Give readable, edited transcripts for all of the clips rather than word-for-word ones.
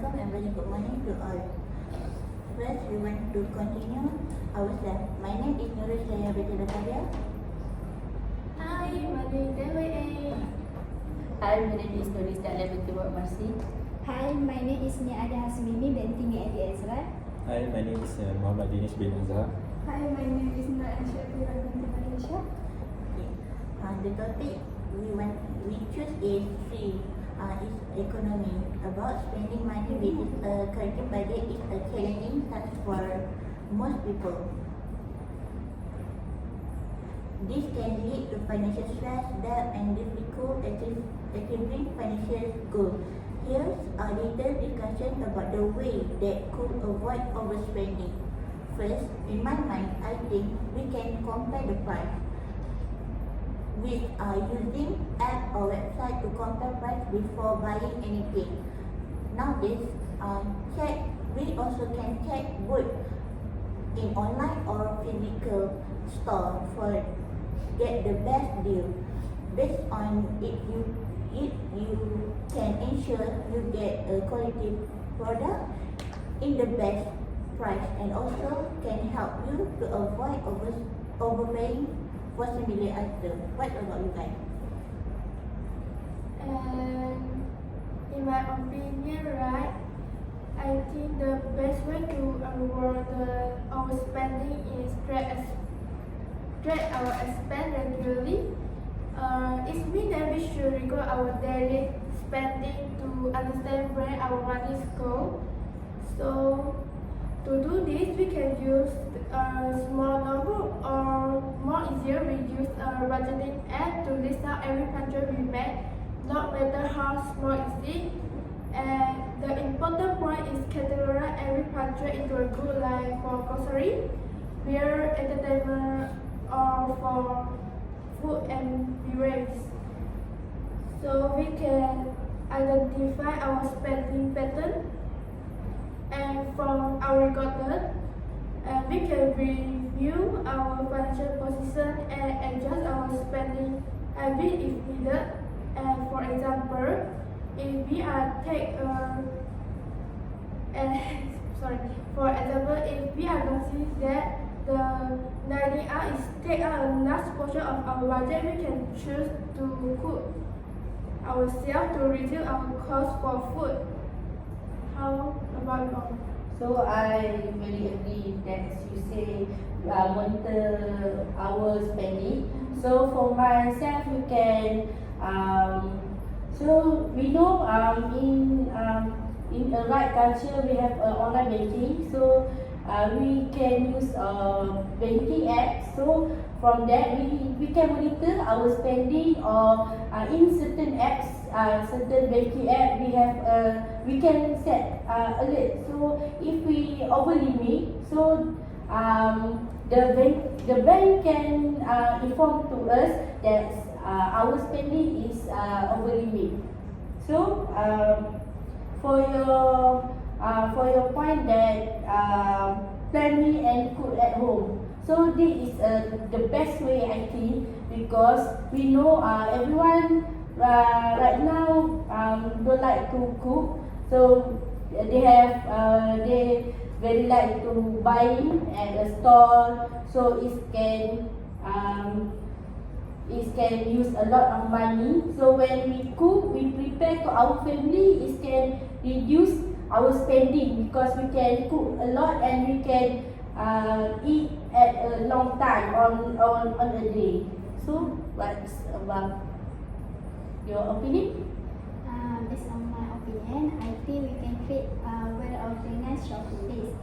Assalamualaikum and very good morning to all. First, we want to continue ourselves. My name is NURUL. Saya berjaya karya. Hi, my name is ALEYA. Hi, my name is NISDA level 2 Mercy. Hi, my name is HASMIMIE dan tinggal di ATHIRAH. Hi, my name is Muhammad DANISH bin Azhar. Hi, my name is NURUL ATHIRAH dari Malaysia. The topic we choose is economy. About spending money with current budget is a challenging task for most people. This can lead to financial stress, debt, and difficult achieving financial goals. Here's a little discussion about the way that could avoid overspending. First, in my mind, I think we can compare the price with using app or website to compare price before buying anything. Nowadays, we also can check both in online or physical store for get the best deal. Based on it, you can ensure you get a quality product in the best price, and also can help you to avoid overpaying for similar item. What about you guys? And in my opinion, right, I think the best way to avoid the overspending is track our expense regularly. It means that we should record our daily spending to understand where our money goes. So to do this, we can use a small notebook, or more easier, we use a budgeting app to list out every purchase we make, no matter how small it is. And the important point is categorize every purchase into a group, like for grocery, beer, entertainment, or for food and beverage. So we can identify our spending pattern, and from our record, we can review our financial position and adjust our spending habit if needed. And for example, if we are if we are noticing that the dining out is take out a large portion of our budget, we can choose to cook ourselves to reduce our cost for food. How about you? So I really agree that you say monitor our spending. So for myself, you can so we know in the right culture we have online banking. So we can use banking app. So from that we can monitor our spending, or in certain apps, certain banking app we can set alert. So if we over limit, so the bank can inform to us that our spending is over limit. So for your point that planning and cook at home. So this is the best way, I think, because we know everyone right now don't like to cook. So they very like to buy at a store. So it can use a lot of money. So when we cook, we prepare to our family, it can reduce our spending, because we can cook a lot and we can eat at a long time on a day. So what's about your opinion? Based on my opinion, I think we can create a well-organized shopping list.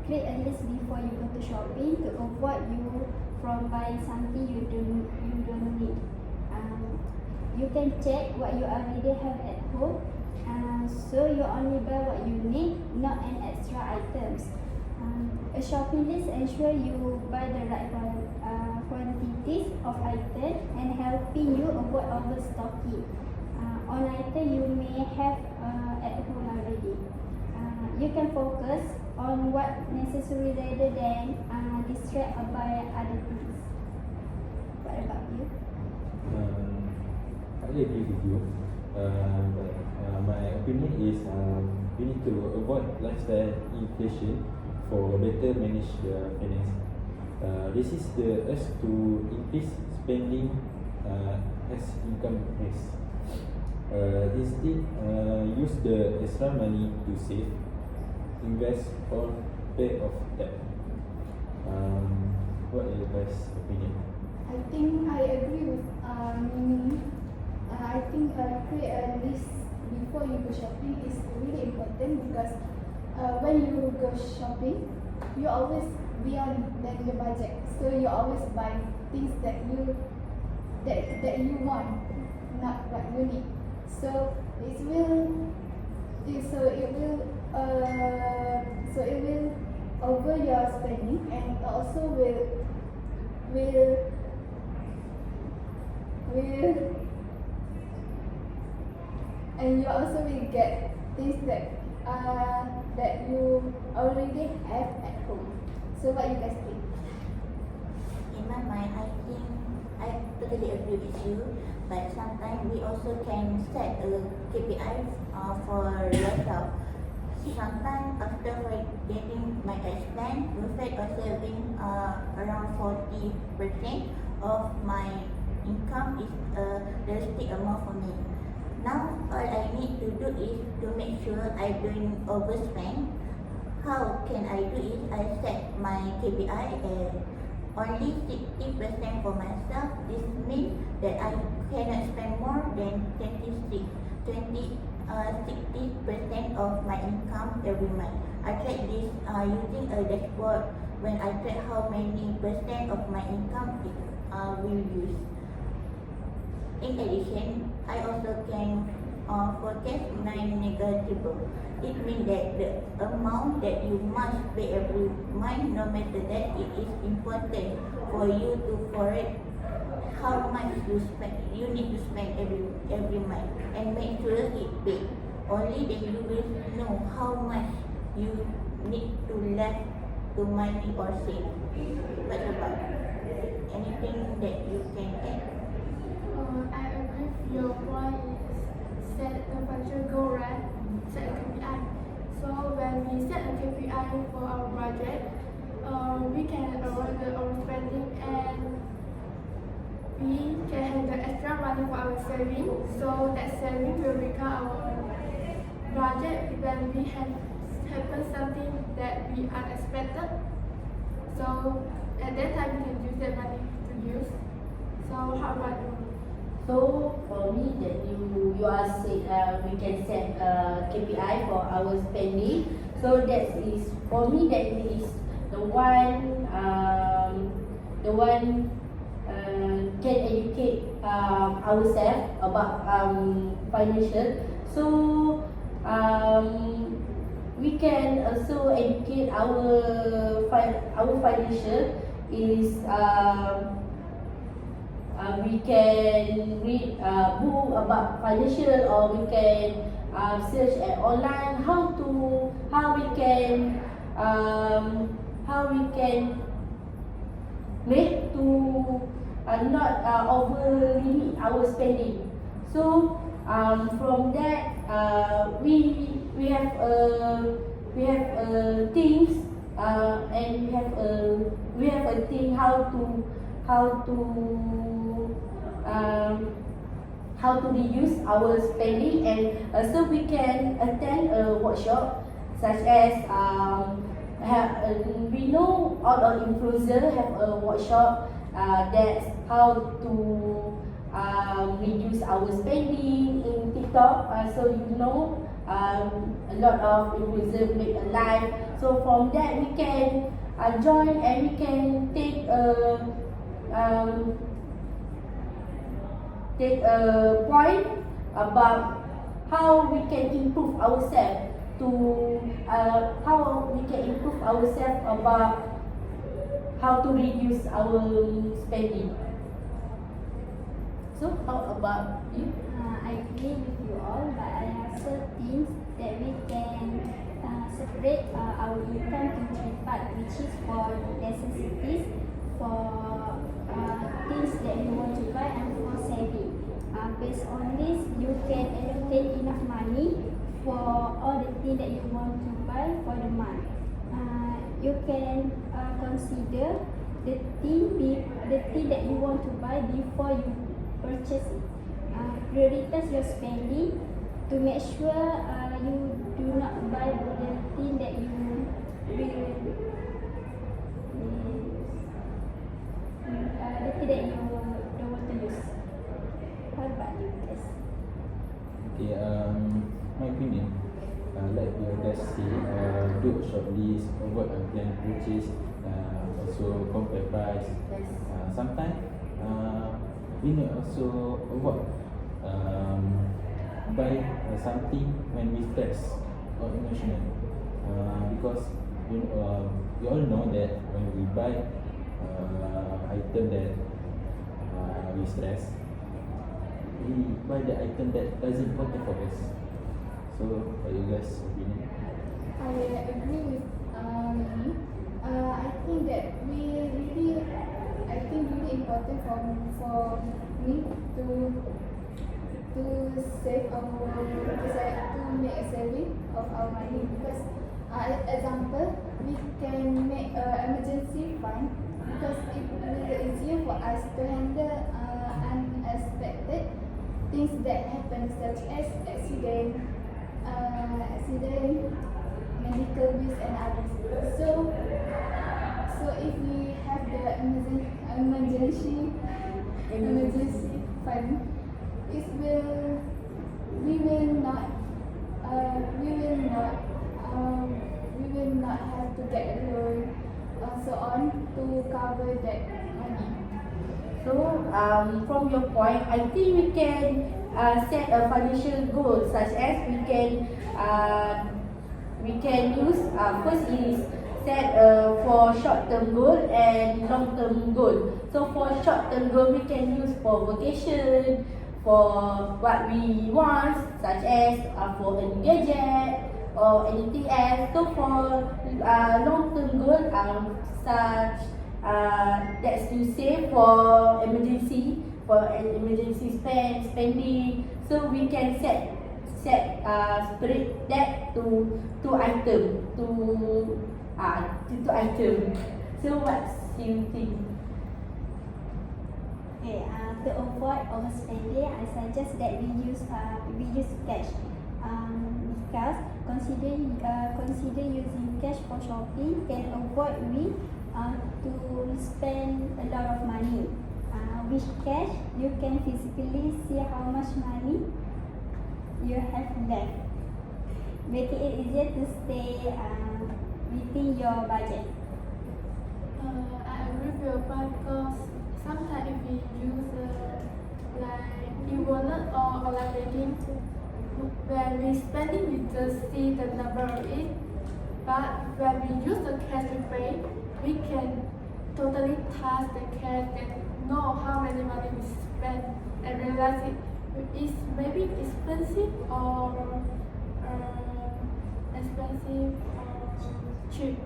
Create a list before you go to shopping to avoid you from buying something you don't need. You can check what you already have at home, so you only buy what you need, not an extra items. A shopping list ensure you buy the right quantities of items and helping you avoid overstocking on items you may have at home already. You can focus on what necessary rather than distract by other things. What about you? I agree with you. But my opinion is we need to avoid lifestyle inflation for better manage the finance. This is the urge to increase spending as income rise. Instead, use the extra money to save, invest, or pay off debt. What is your guys' opinion? I think I agree with Mimi. I think create a list before you go shopping is really important because when you go shopping, you always beyond than the budget. So you always buy things that you want, not what you need. So it will over your spending, and also will and you also will get things that you already have at home. So what you guys think? In my mind, I think I totally agree with you, but sometimes we also can set a KPI for yourself. Sometimes after getting my expense, reflect or saving around 40% of my income is a realistic amount for me. Now all I need to do is to make sure I don't overspend. How can I do it? I set my KPI as only 60% for myself. This means that I cannot spend more than 60% of my income every month. I track this using a dashboard when I track how many percent of my income will use. In addition, I also can forecast non-negotiable. It means that the amount that you must pay every month, no matter that, it is important for you to forecast how much you need to spend every month, and make sure it paid. Only then you will know how much you need to left to money or save. What about anything that you can add? I agree with your point. Set a financial goal, right? Set a KPI. So when we set a KPI for our budget, we can avoid the overspending, and we can have the extra money for our saving. So that saving will become our budget when we happen something that we unexpected. So at that time we can use that money to use. So how about you? So for me, that you are said we can set KPI for our spending. So that is for me, that is the one can educate ourselves about financial. So we can also educate our financial is we can read book about financial, or we can search at online how we can make to not over limit our spending. So from that we have things and we have a thing how to reduce our spending, and also we can attend a workshop such as we know all our influencers have a workshop that's how to reduce our spending in TikTok. So you know a lot of influencers make a live. So from that we can join, and we can take a point about how we can improve ourselves about how to reduce our spending. So how about you? I agree with you all, but I also think that we can separate our income in three parts, which is for necessities, for things that you want to buy, and for saving. Based on this, you can allocate enough money anything that you want to buy for the month. You can consider the thing that you want to buy before you purchase it. Prioritize your spending to make sure you do not buy the thing that you don't want to use. How about you guys? Okay, my opinion, like you guys say, do a short list, avoid unplanned purchase, also compare price. Sometimes we need also avoid buy something when we stress or emotional, because we all know that when we buy item that we stress, we buy the item that doesn't important for us. So, what you guys opinion? I agree with me. I think that really important for me to save to make a saving of our money, because example, we can make emergency fund, because it will be easier for us to handle unexpected things that happen, such as accident, medical bills and others. So if we have the emergency fund, we will not have to get a loan so on to cover that money. So, from your point, I think we can set a financial goal, such as we can use first is set for short-term goal and long-term goal. So for short-term goal, we can use for vacation, for what we want, such as for a new gadget or anything else. So for long-term goal, such that's to save for emergency spending. So we can set split that to two item. So what's you think? Okay, to avoid overspending, I suggest that we use cash. Because consider using cash for shopping can avoid we to spend a lot of money. With cash, you can physically see how much money you have left, making it easier to stay within your budget. I agree with your point, because sometimes if we use like e-wallet or like banking, when we spending, we just see the number of it. But when we use the cash to pay, we can totally touch the cash and know how many money we spend and realize it is maybe expensive or cheap.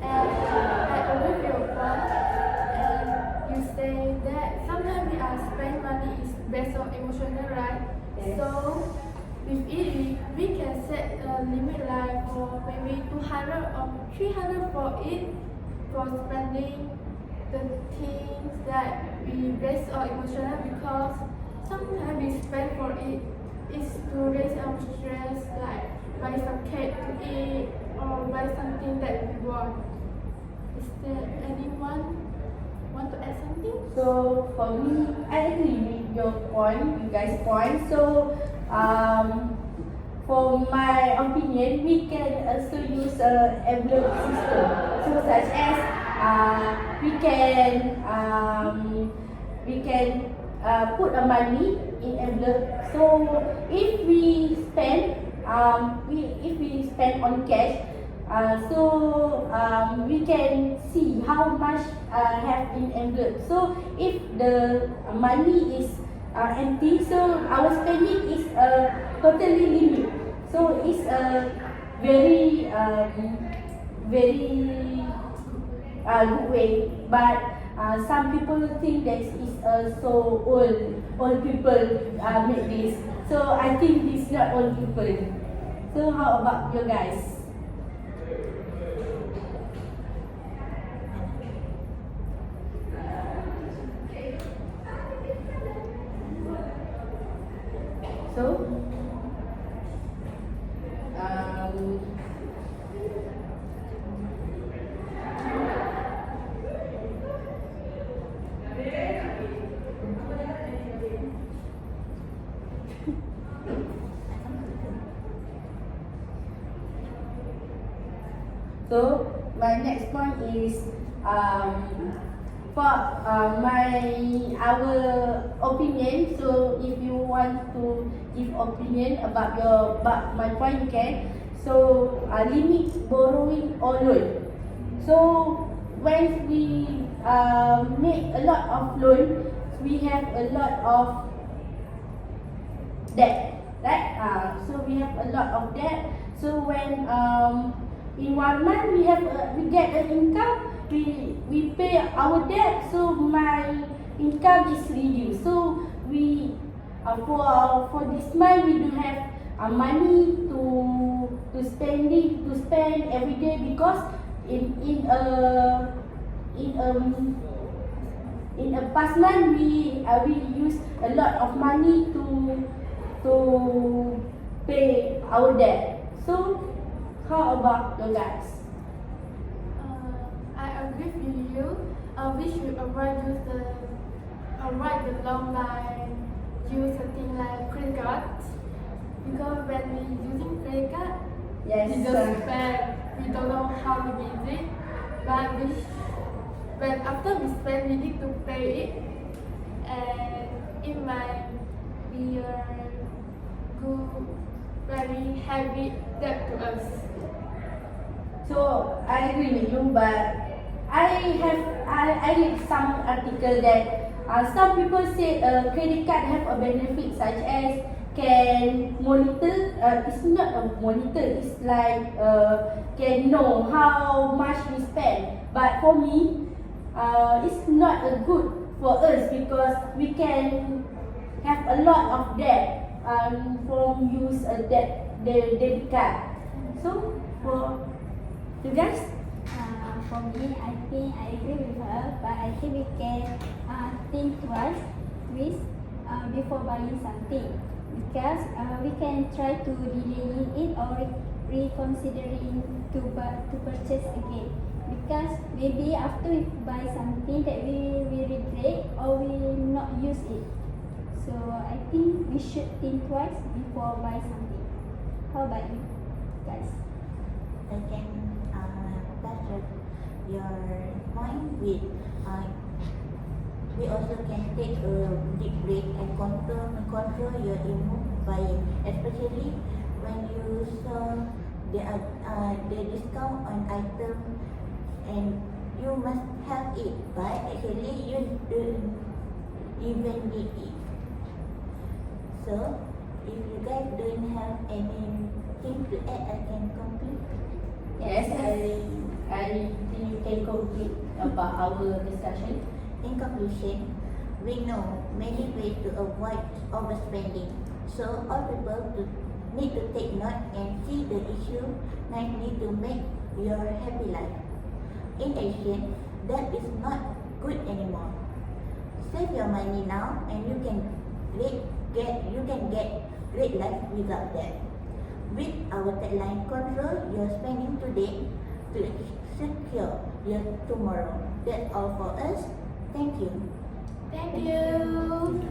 And I agree with your point. And you say that sometimes we are spend money is based on emotional, right? Yes. So with it, we can set a limit like for maybe 200 or 300 for it, for spending the things that we based on emotional, because sometimes we spend for it is to raise our stress, like buy some cake to eat or buy something that we want. Is there anyone want to add something? So for me, I agree with your point, you guys' point. So for my opinion, we can also use a envelope system. So such as we can put a money in envelope. So if we spend on cash, we can see how much have in envelope. So if the money is empty, so our spending is totally limit. So it's a very good way. But some people think that is so old people make this. So I think it's not old people. So how about you guys? So, so my next point is for our opinion. So if you want to give opinion about my point, you can. So limit borrowing or loan. So when we make a lot of loan, we have a lot of debt, right? So we have a lot of debt. So when in 1 month we get an income, we pay our debt. So my income is reduced. So we for this month we don't have money to spend every day, because in a past month we use a lot of money to pay our debt. So how about you guys? I agree with you. We should avoid the long line, use something like credit cards, because when we using credit card, Yes, we just spend. We don't know how to use it, but when after we spend, we need to pay it, and it might be a good, very heavy debt to us. So I agree with you, but I read some article that some people say credit card have a benefit such as can monitor. It's not a monitor. It's like can know how much we spend. But for me, it's not a good for us, because we can have a lot of debt from use a debit card. So for you guys? For me, I think I agree with her, but I think we can think twice before buying something, because we can try to delaying it or reconsidering to purchase again, because maybe after we buy something that we regret or we not use it. So I think we should think twice before buy something. How about you guys? I can pass your point with we also can take a deep break and control your impulse buying, especially when you saw the discount on item and you must have it, but actually you don't even need it. So if you guys don't have anything to add, I can complete. Yes, I think you can complete about our discussion. In conclusion, we know many ways to avoid overspending. So all people need to take note and see the issue nicely to make your happy life. In addition, that is not good anymore. Save your money now, and you can get great life without that. With our tagline, control your spending today to secure your tomorrow. That's all for us. Thank you. Thank you.